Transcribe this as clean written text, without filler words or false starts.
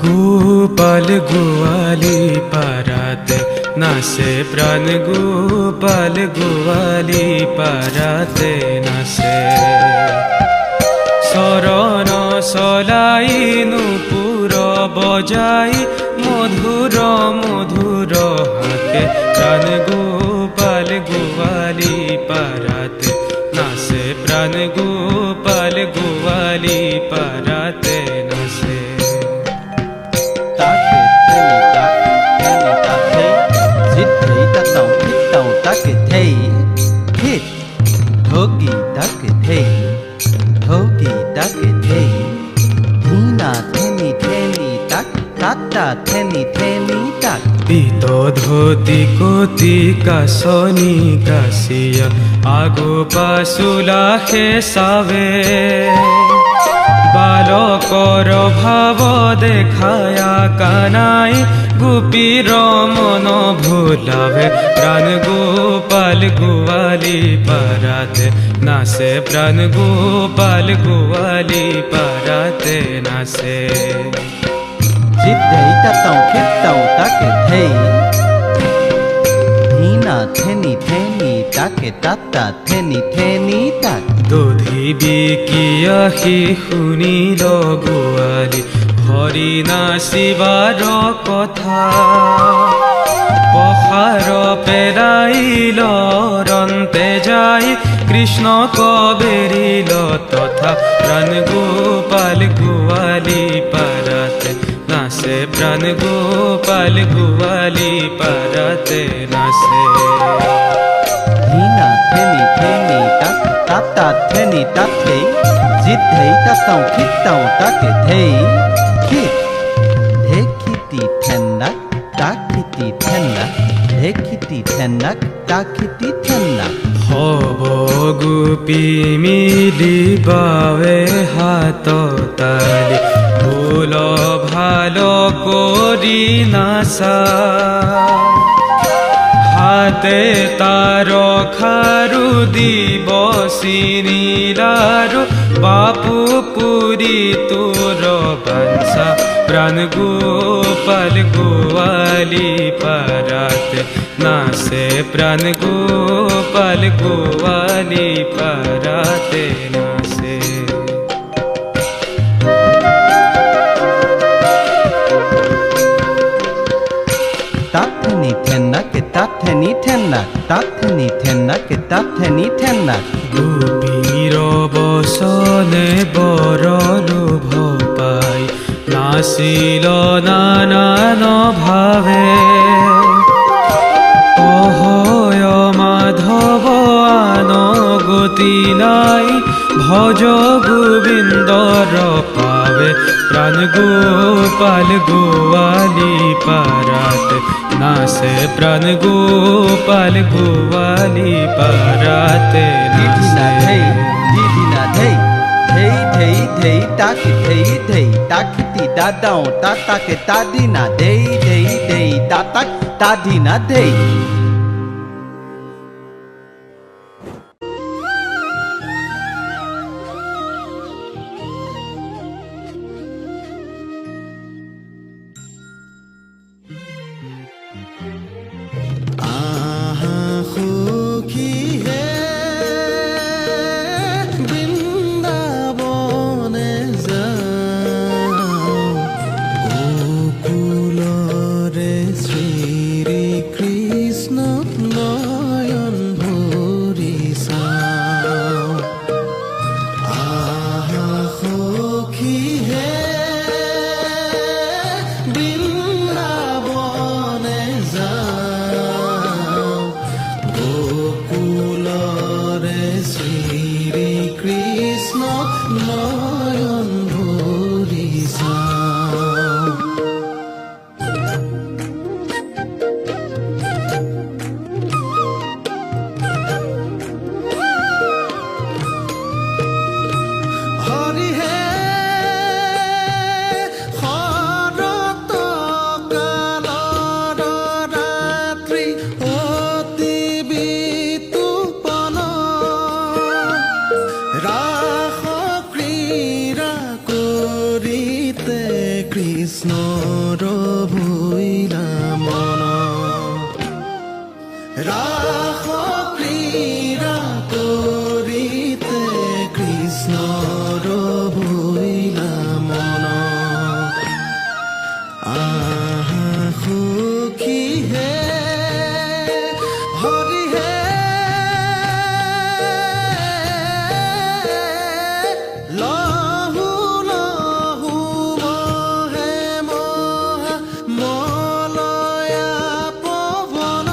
গোপাল গোয়ালি পারাতে নাচে প্রাণ, গোপাল গোয়ালি পারাতে নাচে। শরণ চলাই নূপুর বজাই মধুর মধুর হাতে, প্রাণ গোপাল গোয়ালি পারাতে নাচে, প্রাণ গোপাল গোয়ালি পারাতে নাচে। পিত ধোতি কতি কাশনি কাশিয়া, আগো পাশুলা খেসাবে। বালকর ভাব দেখায়া কানাই, গোপীর মন ভুলাবে। প্রাণ গোপাল গোয়ালি পারাতে নাচে, প্রাণ গোপাল গোয়ালি পারাতে নাচে। দধি বিকিয়া শুনিল গোৱালি, হৰি নাচিবাৰ কথা। পখাৰ পেলাইল ৰন্তে যাই, কৃষ্ণ কবেৰিল তথা। প্ৰাণ গোপাল গোৱালি পাৰাতে নাচে, প্ৰাণ গোপাল গোৱালি পাৰাতে নাচে। হব গোপী মিলিবাৱে হাত তালি, ভুল ভাল কৰি নাচা। হাতে তার খারু দিব চিনিলারু, বাপু পুরি তোর বাঞ্ছা। প্রাণ গোপাল গোয়ালি পারাতে নাচে, প্রাণ গোপাল গোয়ালি পারাতে নাচে। গোপীর বসনে বৰ লোভ পাই, নাচিল নানান ভাৱে। অহয় মাধৱ আন গতি নাই, ভজ গোবিন্দৰ পাৱে। প্ৰাণ গোপাল গোয়ালি পাৰাতে নাচে, প্ৰাণ গোপাল গোয়ালি পাৰাতে নাচে। কৃষ্ণৰ ভৈলা মন ৰাস ক্ৰীড়া কৰিতে কৃষ্ণৰ ভৈলা মন আহা সখী হে হৰি হে লহু লহু মহে মহা মলয়া পৱন